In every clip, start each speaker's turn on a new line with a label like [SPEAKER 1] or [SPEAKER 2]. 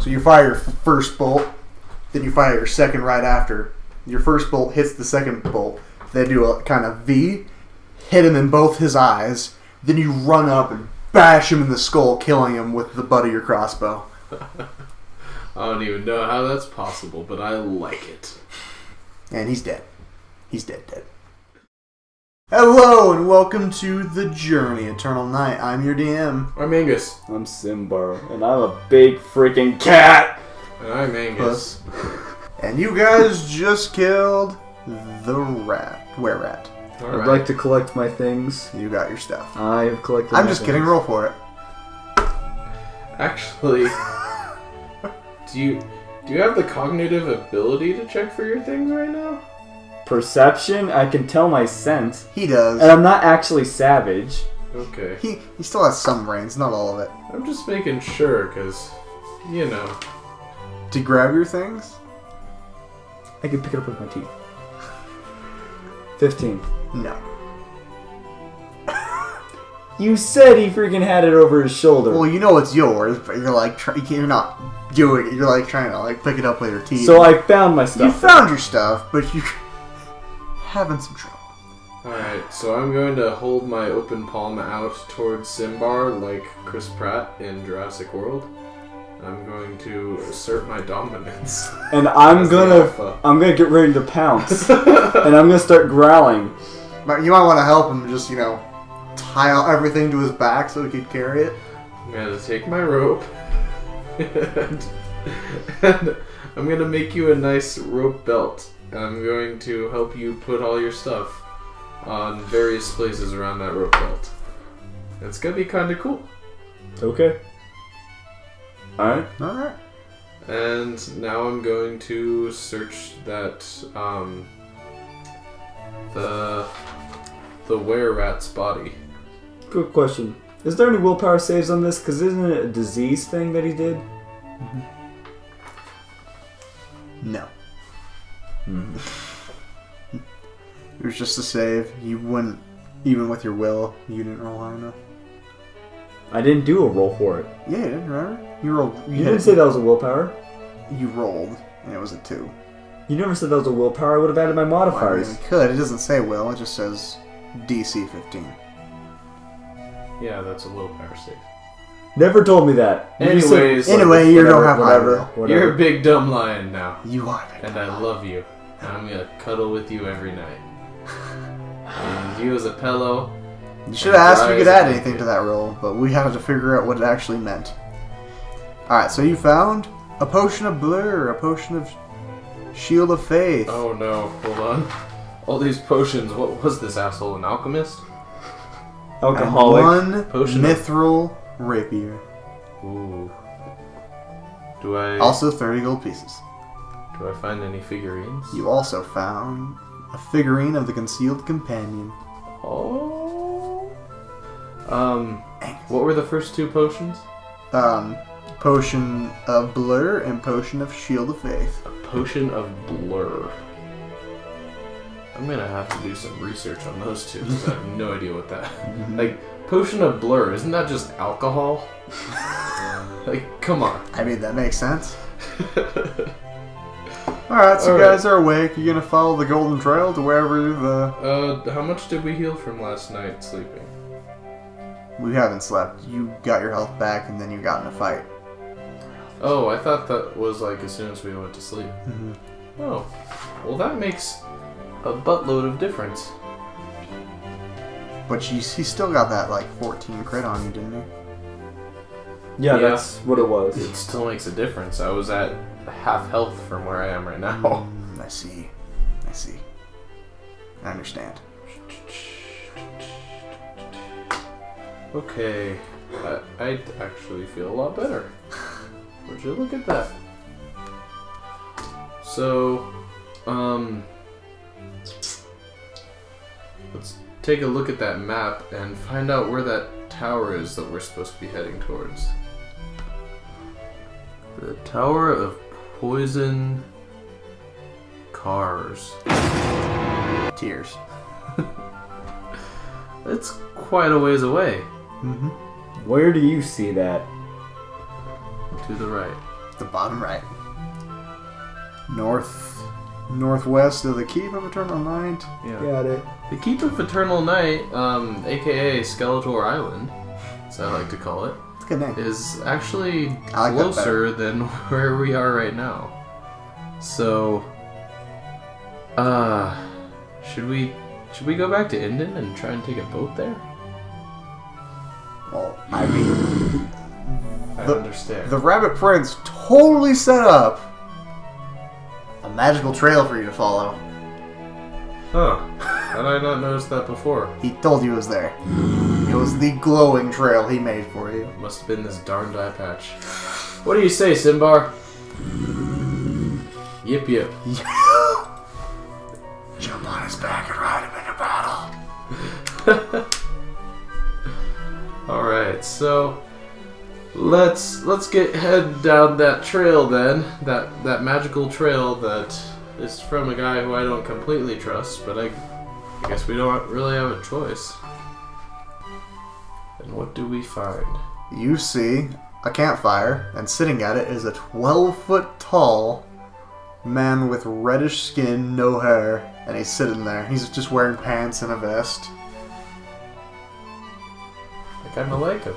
[SPEAKER 1] So you fire your first bolt, then you fire your second right after. Your first bolt hits the second bolt. They do a kind of V, hit him in both his eyes. Then you run up and bash him in the skull, killing him with the butt of your crossbow.
[SPEAKER 2] I don't even know how that's possible, but I like it.
[SPEAKER 1] And he's dead. He's dead. Hello and welcome to The Journey, Eternal Night. I'm your DM.
[SPEAKER 2] I'm Angus.
[SPEAKER 3] I'm Simbar, and I'm a big freaking cat!
[SPEAKER 2] And I'm Angus.
[SPEAKER 1] And you guys just killed the were-rat.
[SPEAKER 3] I'd like to collect my things.
[SPEAKER 1] You got your stuff.
[SPEAKER 3] I have collected
[SPEAKER 1] I'm
[SPEAKER 3] my
[SPEAKER 1] just
[SPEAKER 3] things.
[SPEAKER 1] kidding, roll for it.
[SPEAKER 2] Actually, do you have the cognitive ability to check for your things right now?
[SPEAKER 3] Perception? I can tell my sense.
[SPEAKER 1] He does.
[SPEAKER 3] And I'm not actually savage.
[SPEAKER 2] Okay.
[SPEAKER 1] He still has some brains, not all of it.
[SPEAKER 2] I'm just making sure, because, you know.
[SPEAKER 1] To grab your things?
[SPEAKER 3] I can pick it up with my teeth. 15.
[SPEAKER 1] No.
[SPEAKER 3] You said he freaking had it over his shoulder.
[SPEAKER 1] Well, you know it's yours, but you're like, you're not doing it. You're like trying to like pick it up with your teeth.
[SPEAKER 3] So I found my stuff.
[SPEAKER 1] You found your stuff, but you're having some trouble.
[SPEAKER 2] Alright, so I'm going to hold my open palm out towards Simbar like Chris Pratt in Jurassic World. I'm going to assert my dominance.
[SPEAKER 3] And I'm gonna get ready to pounce. And I'm gonna start growling.
[SPEAKER 1] You might want to help him just, tie out everything to his back so he could carry it.
[SPEAKER 2] I'm going to take my rope and I'm going to make you a nice rope belt. And I'm going to help you put all your stuff on various places around that rope belt. It's going to be kind of cool.
[SPEAKER 3] Okay. Alright.
[SPEAKER 1] Alright.
[SPEAKER 2] And now I'm going to search that, the were-rat's body.
[SPEAKER 3] Good question. Is there any willpower saves on this? Because isn't it a disease thing that he did?
[SPEAKER 1] Mm-hmm. No. It was just a save. You wouldn't, even with your will, you didn't roll high enough.
[SPEAKER 3] I didn't do a roll for it.
[SPEAKER 1] Yeah, you didn't, remember? You rolled.
[SPEAKER 3] You didn't say that was a willpower.
[SPEAKER 1] You rolled, and it was a 2.
[SPEAKER 3] You never said that was a willpower. I would have added my modifiers.
[SPEAKER 1] Well, I mean, it could. It doesn't say will. It just says DC 15.
[SPEAKER 2] Yeah, that's a willpower save.
[SPEAKER 3] Never told me that.
[SPEAKER 2] Anyways,
[SPEAKER 1] anyway, you don't have high will.
[SPEAKER 3] Whatever.
[SPEAKER 2] You're a big dumb lion now.
[SPEAKER 1] You are big.
[SPEAKER 2] And I love you. And I'm gonna cuddle with you every night. And you as a pillow.
[SPEAKER 1] You should have asked if we could add anything to that roll, but we had to figure out what it actually meant. Alright, so you found a potion of blur, a potion of shield of faith.
[SPEAKER 2] Oh no, hold on. All these potions, what was this asshole, an alchemist?
[SPEAKER 3] Alcoholic.
[SPEAKER 1] And one
[SPEAKER 2] Potion
[SPEAKER 1] mithril rapier.
[SPEAKER 2] Ooh.
[SPEAKER 1] Also 30 gold pieces.
[SPEAKER 2] Do I find any figurines?
[SPEAKER 1] You also found a figurine of the concealed companion.
[SPEAKER 2] Oh. What were the first 2 potions?
[SPEAKER 1] Potion of blur and potion of shield of faith.
[SPEAKER 2] A potion of blur. I'm gonna have to do some research on those 2 because I have no idea what that. Like, potion of blur, isn't that just alcohol? Like, come on.
[SPEAKER 1] I mean, that makes sense. Alright, so you guys are awake. You're gonna follow the golden trail to wherever the...
[SPEAKER 2] How much did we heal from last night sleeping?
[SPEAKER 1] We haven't slept. You got your health back and then you got in a fight.
[SPEAKER 2] Oh, I thought that was like as soon as we went to sleep.
[SPEAKER 1] Mm-hmm.
[SPEAKER 2] Oh, well that makes a buttload of difference.
[SPEAKER 1] But he still got that, 14 crit on you, didn't he?
[SPEAKER 3] Yeah, that's what it was.
[SPEAKER 2] It still makes a difference. I was at half health from where I am right now.
[SPEAKER 1] I see. I understand.
[SPEAKER 2] Okay, I actually feel a lot better. Would you look at that? So, let's take a look at that map and find out where that tower is that we're supposed to be heading towards. The Tower of Poison Cars.
[SPEAKER 1] Tears.
[SPEAKER 2] It's quite a ways away.
[SPEAKER 1] Mm-hmm.
[SPEAKER 3] Where do you see that?
[SPEAKER 2] To the right.
[SPEAKER 1] The bottom right. Northwest of the Keep of Eternal Night.
[SPEAKER 2] Yeah.
[SPEAKER 3] Got it.
[SPEAKER 2] The Keep of Eternal Night, aka Skeletor Island, as I like to call it,
[SPEAKER 1] It's a good name.
[SPEAKER 2] is actually
[SPEAKER 1] I like that
[SPEAKER 2] closer than where we are right now. So, should we go back to Indon and try and take a boat there?
[SPEAKER 1] Well, I mean,
[SPEAKER 2] I understand.
[SPEAKER 1] the Rabbit Prince totally set up a magical trail for you to follow.
[SPEAKER 2] Huh. Had I not noticed that before?
[SPEAKER 1] He told you it was there. It was the glowing trail he made for you.
[SPEAKER 2] Must have been this darned eye patch. What do you say, Simbar? Yip yip.
[SPEAKER 1] Jump on his back and ride him into battle.
[SPEAKER 2] Alright, so let's head down that trail then. That magical trail that is from a guy who I don't completely trust, but I guess we don't really have a choice. And what do we find?
[SPEAKER 1] You see a campfire, and sitting at it is a 12-foot tall man with reddish skin, no hair, and he's sitting there. He's just wearing pants and a vest.
[SPEAKER 2] I kinda like him.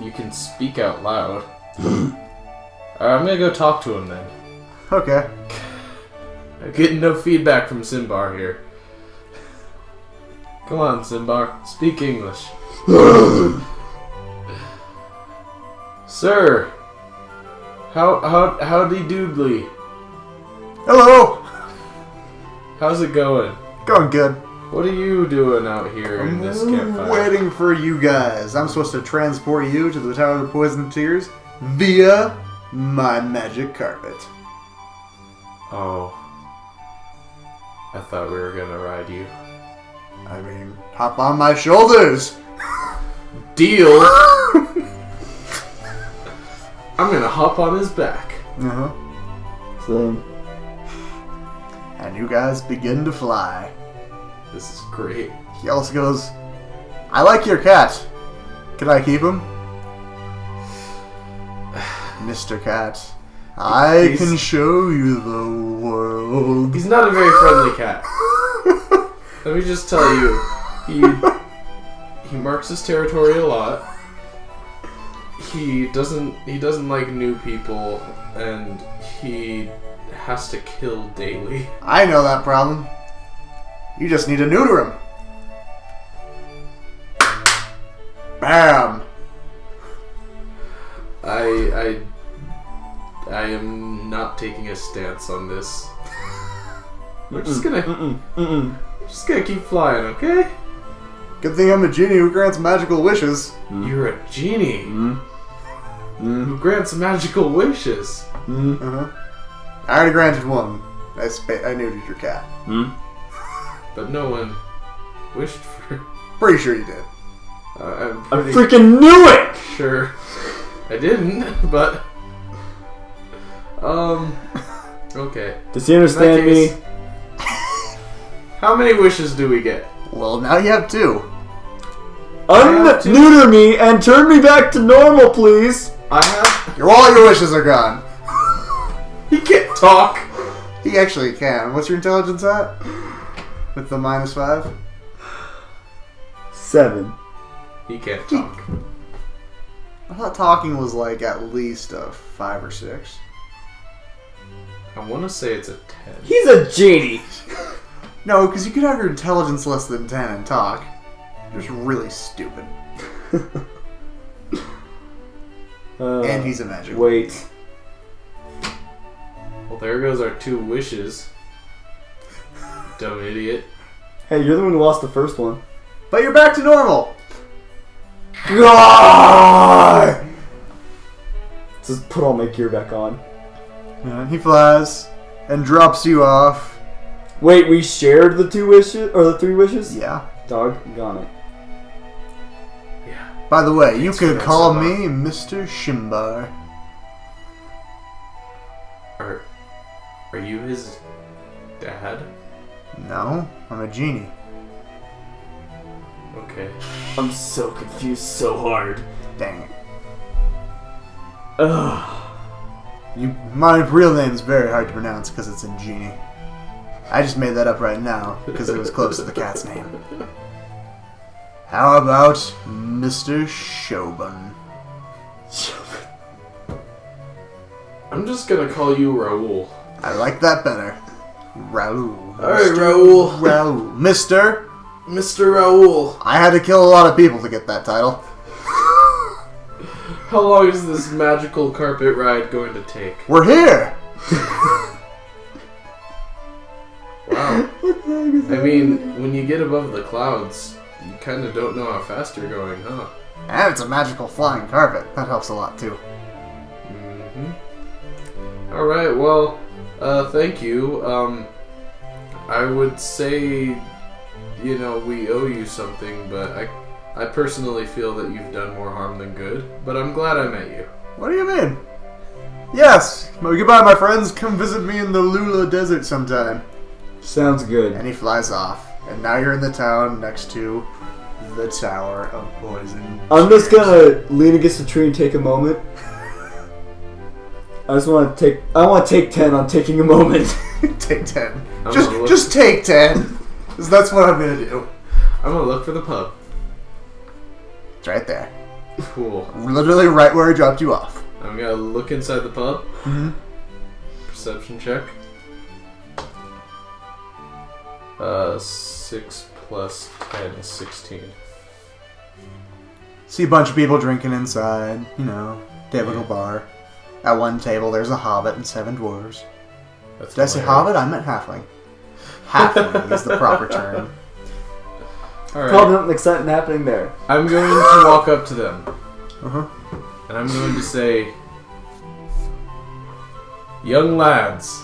[SPEAKER 2] You can speak out loud. Alright, I'm gonna go talk to him then.
[SPEAKER 1] Okay.
[SPEAKER 2] I'm getting no feedback from Simbar here. Come on, Simbar. Speak English. Sir! Howdy doodly.
[SPEAKER 1] Hello!
[SPEAKER 2] How's it going?
[SPEAKER 1] Going good.
[SPEAKER 2] What are you doing out here in this campfire?
[SPEAKER 1] Waiting for you guys. I'm supposed to transport you to the Tower of the Poison Tears via my magic carpet.
[SPEAKER 2] Oh. I thought we were gonna ride you.
[SPEAKER 1] I mean, hop on my shoulders!
[SPEAKER 2] Deal! I'm gonna hop on his back.
[SPEAKER 1] Uh-huh.
[SPEAKER 3] Same.
[SPEAKER 1] And you guys begin to fly.
[SPEAKER 2] This is great.
[SPEAKER 1] He also goes, I like your cat. Can I keep him? Mr. Cat, I can show you the world.
[SPEAKER 2] He's not a very friendly cat. Let me just tell you, he marks his territory a lot. He doesn't like new people, and he has to kill daily.
[SPEAKER 1] I know that problem. You just need to neuter him. Bam!
[SPEAKER 2] I am not taking a stance on this. We're just gonna keep flying, okay?
[SPEAKER 1] Good thing I'm a genie who grants magical wishes.
[SPEAKER 2] You're a genie who grants magical wishes.
[SPEAKER 1] Uh-huh. I already granted one. I neutered your cat.
[SPEAKER 2] But no one wished for.
[SPEAKER 1] Pretty sure you did.
[SPEAKER 2] I'm
[SPEAKER 3] I
[SPEAKER 2] pretty
[SPEAKER 3] freaking knew it!
[SPEAKER 2] sure I didn't, but okay.
[SPEAKER 3] Does he understand
[SPEAKER 2] In
[SPEAKER 3] me?
[SPEAKER 2] that case, how many wishes do we get?
[SPEAKER 1] Well, now you have two.
[SPEAKER 3] Neuter me and turn me back to normal, please.
[SPEAKER 2] I have.
[SPEAKER 1] All your wishes are gone.
[SPEAKER 2] He can't talk.
[SPEAKER 1] He actually can. What's your intelligence at? With the -5?
[SPEAKER 3] 7.
[SPEAKER 2] He can't talk.
[SPEAKER 1] I thought talking was like at least a 5 or 6.
[SPEAKER 2] I want to say it's a 10.
[SPEAKER 3] He's a genie.
[SPEAKER 1] No, because you could have your intelligence less than 10 and talk. You're just really stupid. And he's a magic.
[SPEAKER 3] Wait.
[SPEAKER 2] Well, there goes our 2 wishes. Dumb idiot.
[SPEAKER 3] Hey, you're the one who lost the first one.
[SPEAKER 1] But you're back to normal.
[SPEAKER 3] God! Just put all my gear back on.
[SPEAKER 1] And he flies and drops you off.
[SPEAKER 3] Wait, we shared the 2 wishes? Or the 3 wishes?
[SPEAKER 1] Yeah.
[SPEAKER 3] Doggone it.
[SPEAKER 2] Yeah.
[SPEAKER 1] By the way, you
[SPEAKER 2] Thanks for
[SPEAKER 1] could
[SPEAKER 2] that,
[SPEAKER 1] call
[SPEAKER 2] Simbar.
[SPEAKER 1] me Mr. Simbar.
[SPEAKER 2] Are you his dad?
[SPEAKER 1] No, I'm a genie.
[SPEAKER 2] Okay.
[SPEAKER 3] I'm so confused so hard.
[SPEAKER 1] Dang it.
[SPEAKER 3] Ugh.
[SPEAKER 1] My real name is very hard to pronounce because it's in Genie. I just made that up right now because it was close to the cat's name. How about Mr. Shobun?
[SPEAKER 2] I'm just gonna call you Raoul.
[SPEAKER 1] I like that better. Raoul.
[SPEAKER 2] Alright,
[SPEAKER 1] Mr.
[SPEAKER 2] Raoul.
[SPEAKER 1] Raoul.
[SPEAKER 2] Mr. Raoul.
[SPEAKER 1] I had to kill a lot of people to get that title.
[SPEAKER 2] How long is this magical carpet ride going to take?
[SPEAKER 1] We're here!
[SPEAKER 2] Wow. I mean, when you get above the clouds, you kind of don't know how fast you're going, huh?
[SPEAKER 1] And it's a magical flying carpet. That helps a lot too.
[SPEAKER 2] Mm-hmm. Alright, well, thank you. I would say, you know, we owe you something, but I personally feel that you've done more harm than good, but I'm glad I met you.
[SPEAKER 1] What do you mean? Yes! Well, goodbye, my friends. Come visit me in the Lula Desert sometime.
[SPEAKER 3] Sounds good.
[SPEAKER 1] And he flies off. And now you're in the town next to the Tower of Poison.
[SPEAKER 3] I'm just gonna lean against the tree and take a moment. I want to take 10 on taking a moment.
[SPEAKER 1] Take 10.
[SPEAKER 2] I'm
[SPEAKER 1] Just take 10. 'Cause that's what I'm gonna do.
[SPEAKER 2] I'm gonna look for the pub.
[SPEAKER 1] It's right there.
[SPEAKER 2] Cool.
[SPEAKER 1] Literally right where I dropped you off.
[SPEAKER 2] I'm gonna look inside the pub.
[SPEAKER 1] Mm-hmm.
[SPEAKER 2] Perception check. 6 plus 10 is 16.
[SPEAKER 1] See a bunch of people drinking inside. You know, typical bar. At one table, there's a hobbit and 7 dwarves. Did I say hobbit? I meant halfling. Halfling is the proper term.
[SPEAKER 2] Alright.
[SPEAKER 3] Probably nothing exciting happening there.
[SPEAKER 2] I'm going to walk up to them.
[SPEAKER 1] Uh-huh.
[SPEAKER 2] And I'm going to say, young lads.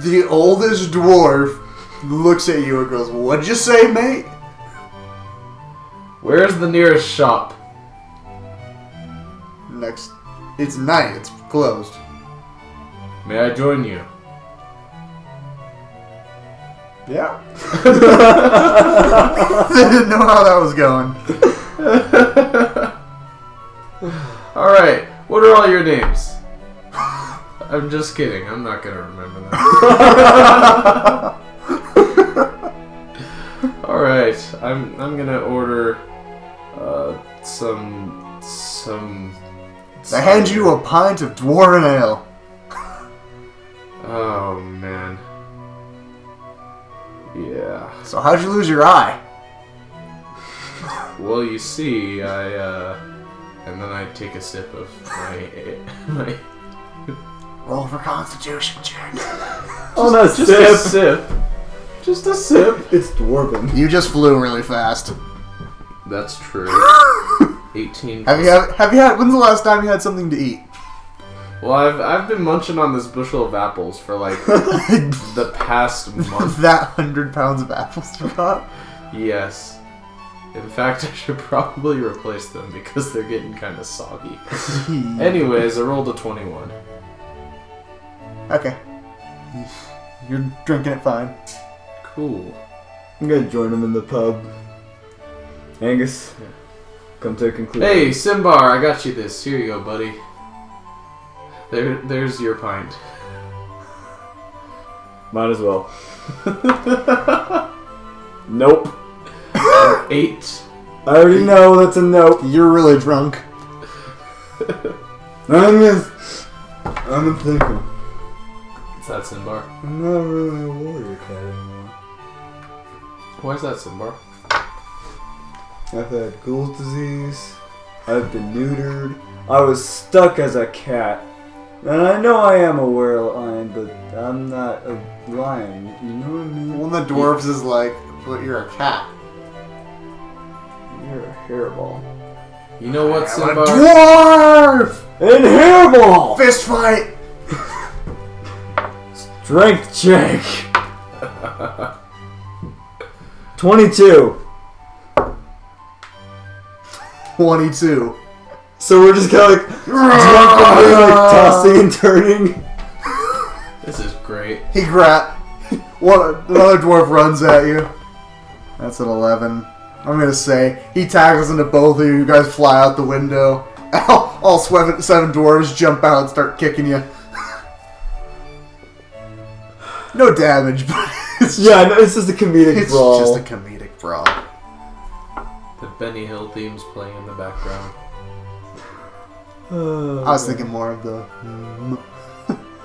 [SPEAKER 1] The oldest dwarf looks at you and goes, "What'd you say, mate?"
[SPEAKER 2] Where's the nearest shop?
[SPEAKER 1] Next. It's night. It's closed.
[SPEAKER 2] May I join you?
[SPEAKER 1] Yeah. They didn't know how that was going.
[SPEAKER 2] Alright, what are all your names? I'm just kidding, I'm not gonna remember that. Alright, I'm gonna order some
[SPEAKER 1] They hand you a pint of dwarven ale.
[SPEAKER 2] Oh man. Yeah.
[SPEAKER 1] So how'd you lose your eye?
[SPEAKER 2] Well, you see, and then I take a sip of my
[SPEAKER 1] Roll for Constitution check.
[SPEAKER 3] Just
[SPEAKER 2] a sip. Just a sip.
[SPEAKER 3] It's dwarven.
[SPEAKER 1] You just flew really fast.
[SPEAKER 2] That's true. 18.
[SPEAKER 1] Have you had? When's the last time you had something to eat?
[SPEAKER 2] Well, I've been munching on this bushel of apples for like the past month.
[SPEAKER 1] That 100 pounds of apples you got?
[SPEAKER 2] Yes. In fact, I should probably replace them because they're getting kind of soggy. Anyways, I rolled a 21.
[SPEAKER 1] Okay. You're drinking it fine.
[SPEAKER 2] Cool.
[SPEAKER 3] I'm gonna join him in the pub. Angus, come to a conclusion.
[SPEAKER 2] Hey, Simbar, I got you this. Here you go, buddy. There's your pint.
[SPEAKER 3] Might as well. Nope.
[SPEAKER 2] 8.
[SPEAKER 3] I already know that's a nope.
[SPEAKER 1] You're really drunk.
[SPEAKER 3] I'm thinking.
[SPEAKER 2] Is that Simbar?
[SPEAKER 3] I'm not really a warrior cat anymore.
[SPEAKER 2] Why is that Simbar?
[SPEAKER 3] I've had Ghoul's disease. I've been neutered. I was stuck as a cat. And I know I am a werelion, but I'm not a lion. You know what I mean?
[SPEAKER 1] One of the dwarves is like, but you're a cat.
[SPEAKER 3] You're a hairball.
[SPEAKER 2] You know what,
[SPEAKER 1] I'm a
[SPEAKER 2] Simbar?
[SPEAKER 1] dwarf!
[SPEAKER 3] And hairball!
[SPEAKER 1] Fist fight!
[SPEAKER 3] Strength check! 22.
[SPEAKER 1] 22.
[SPEAKER 3] So we're just kind of like drunkenly like tossing and turning.
[SPEAKER 2] This is great.
[SPEAKER 1] Another dwarf runs at you. That's an 11. I'm gonna say he tackles into both of you. You guys fly out the window. All 7 dwarves jump out and start kicking you. No damage, but it's
[SPEAKER 3] just a comedic brawl.
[SPEAKER 1] It's just a comedic brawl.
[SPEAKER 2] The Benny Hill theme's playing in the background.
[SPEAKER 1] I was thinking more of the...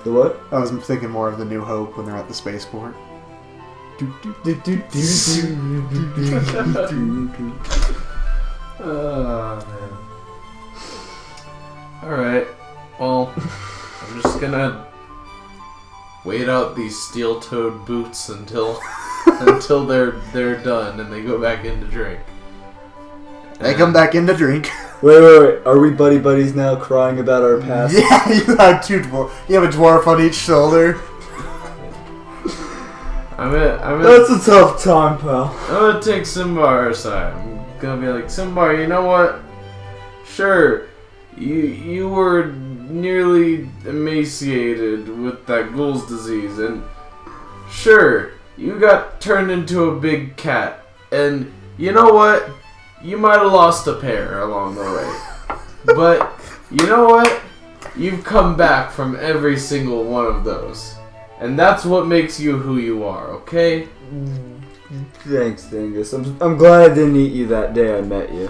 [SPEAKER 3] The what?
[SPEAKER 1] I was thinking more of the New Hope when they're at the spaceport.
[SPEAKER 2] Man. Alright, well, I'm just gonna wait out these steel-toed boots until they're done and they go back in to drink.
[SPEAKER 1] They come back in to drink.
[SPEAKER 3] Wait. Are we buddies now crying about our past?
[SPEAKER 1] Yeah, you have 2 dwarf. You have a dwarf on each shoulder.
[SPEAKER 3] That's a tough time, pal.
[SPEAKER 2] I'm gonna take Simbar aside. I'm gonna be like, Simbar, you know what? Sure, you were nearly emaciated with that ghoul's disease, and sure, you got turned into a big cat, and you know what? You might have lost a pair along the way. But, you know what? You've come back from every single one of those. And that's what makes you who you are, okay?
[SPEAKER 3] Thanks, Angus. I'm glad I didn't eat you that day I met you.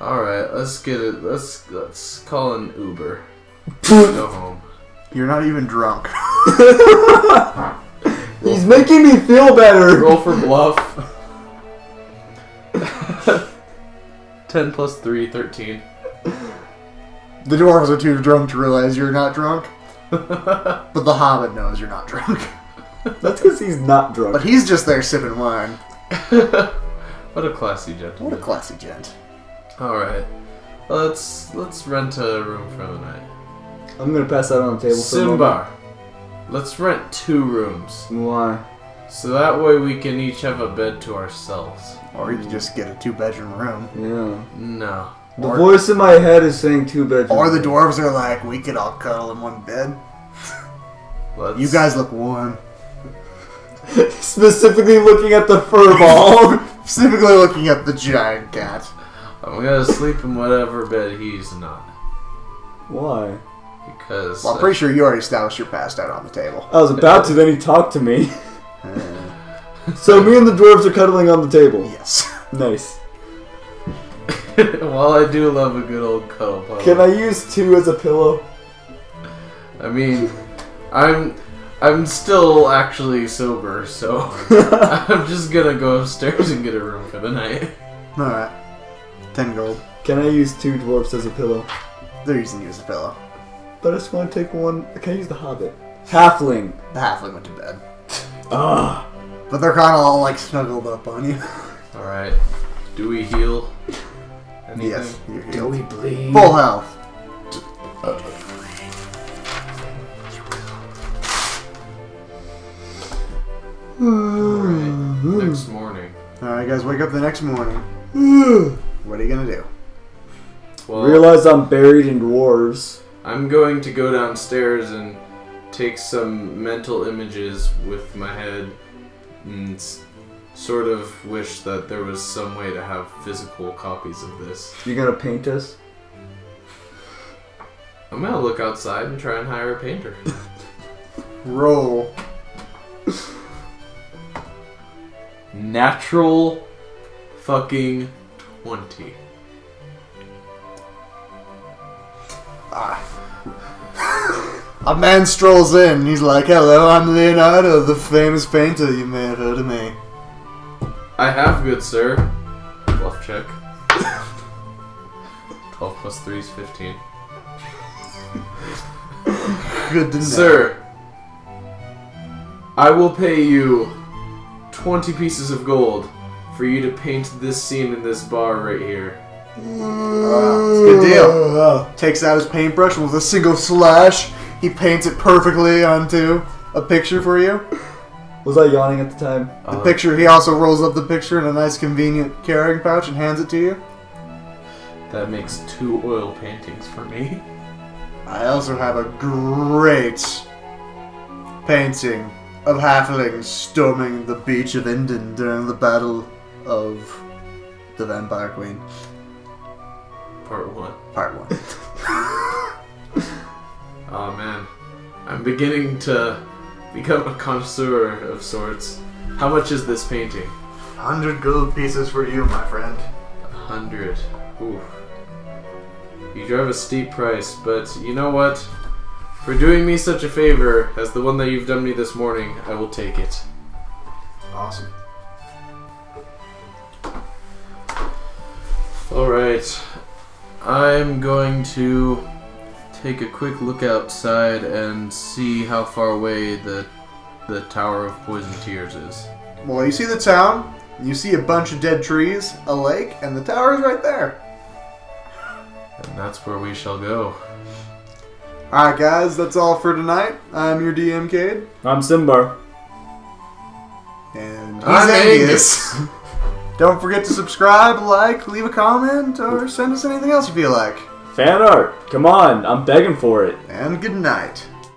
[SPEAKER 2] Alright, let's get it. Let's call an Uber. Go home.
[SPEAKER 1] You're not even drunk.
[SPEAKER 3] He's making me feel better.
[SPEAKER 2] Roll for bluff. 10 plus 3, 13.
[SPEAKER 1] The dwarves are too drunk to realize you're not drunk. But the hobbit knows you're not drunk.
[SPEAKER 3] That's because he's not drunk.
[SPEAKER 1] But he's just there sipping wine.
[SPEAKER 2] What a classy gentleman.
[SPEAKER 1] What a classy gent.
[SPEAKER 2] Alright. Let's rent a room for the night.
[SPEAKER 3] I'm gonna pass out on the table for a moment.
[SPEAKER 2] Simbar. Let's rent 2 rooms.
[SPEAKER 3] Why?
[SPEAKER 2] So that way we can each have a bed to ourselves.
[SPEAKER 1] Or you can just get a 2-bedroom room.
[SPEAKER 3] Yeah.
[SPEAKER 2] No.
[SPEAKER 3] The voice in my head is saying 2 bedrooms.
[SPEAKER 1] Or the dwarves are like, we could all cuddle in one bed. You guys look warm.
[SPEAKER 3] Specifically looking at the fur ball.
[SPEAKER 1] Specifically looking at the giant cat.
[SPEAKER 2] I'm gonna sleep in whatever bed he's not.
[SPEAKER 3] Why?
[SPEAKER 2] Because...
[SPEAKER 1] Well, I'm pretty sure you already established you're passed out on the table.
[SPEAKER 3] I was about to, then he talked to me. So me and the dwarves are cuddling on the table.
[SPEAKER 1] Yes.
[SPEAKER 3] Nice.
[SPEAKER 2] While I do love a good old cuddle puddle.
[SPEAKER 3] Can I use 2 as a pillow?
[SPEAKER 2] I mean, I'm still actually sober, so I'm just gonna go upstairs and get a room for the night.
[SPEAKER 1] Alright. 10 gold.
[SPEAKER 3] Can I use 2 dwarfs as a pillow?
[SPEAKER 1] They're using you as a pillow.
[SPEAKER 3] But I just want to take one. Can I use the hobbit? Halfling.
[SPEAKER 1] The halfling went to bed.
[SPEAKER 3] Ah.
[SPEAKER 1] But they're kind of all like snuggled up on you.
[SPEAKER 2] Alright. Do we heal? Anything?
[SPEAKER 1] Yes, you're healed.
[SPEAKER 3] Do we bleed?
[SPEAKER 1] Full health.
[SPEAKER 2] Alright. Next morning.
[SPEAKER 1] Alright, guys, wake up the next morning. What are you gonna do?
[SPEAKER 2] Well,
[SPEAKER 3] Realize I'm buried in dwarves.
[SPEAKER 2] I'm going to go downstairs and take some mental images with my head and sort of wish that there was some way to have physical copies of this.
[SPEAKER 3] You gonna paint us?
[SPEAKER 2] I'm gonna look outside and try and hire a painter.
[SPEAKER 1] Roll.
[SPEAKER 2] Natural fucking 20.
[SPEAKER 1] A man strolls in. He's like, "Hello, I'm Leonardo, the famous painter. You may have heard of me."
[SPEAKER 2] I have, good sir. Bluff check. 12 plus 3 is 15.
[SPEAKER 1] Good to know.
[SPEAKER 2] Sir, I will pay you 20 pieces of gold for you to paint this scene in this bar right here.
[SPEAKER 1] It's a good deal. Takes out his paintbrush and with a single slash, he paints it perfectly onto a picture for you.
[SPEAKER 3] Was I yawning at the time?
[SPEAKER 1] The picture, he also rolls up the picture in a nice convenient carrying pouch and hands it to you.
[SPEAKER 2] That makes 2 oil paintings for me.
[SPEAKER 1] I also have a great painting of halflings storming the beach of Indon during the Battle of the Vampire Queen.
[SPEAKER 2] Part 1.
[SPEAKER 1] Part 1.
[SPEAKER 2] Oh man, I'm beginning to become a connoisseur of sorts. How much is this painting?
[SPEAKER 1] 100 gold pieces for you, my friend.
[SPEAKER 2] 100. Ooh. You drive a steep price, but you know what? For doing me such a favor as the one that you've done me this morning, I will take it.
[SPEAKER 1] Awesome.
[SPEAKER 2] Alright. I'm going to take a quick look outside and see how far away the Tower of Poison Tears is.
[SPEAKER 1] Well, you see the town, you see a bunch of dead trees, a lake, and the tower is right there.
[SPEAKER 2] And that's where we shall go.
[SPEAKER 1] Alright guys, that's all for tonight. I'm your DM Cade.
[SPEAKER 3] I'm Simbar.
[SPEAKER 1] And he's
[SPEAKER 2] I'm
[SPEAKER 1] Angus. Don't forget to subscribe, like, leave a comment, or send us anything else you feel like.
[SPEAKER 3] Fan art. Come on, I'm begging for it.
[SPEAKER 1] And good night.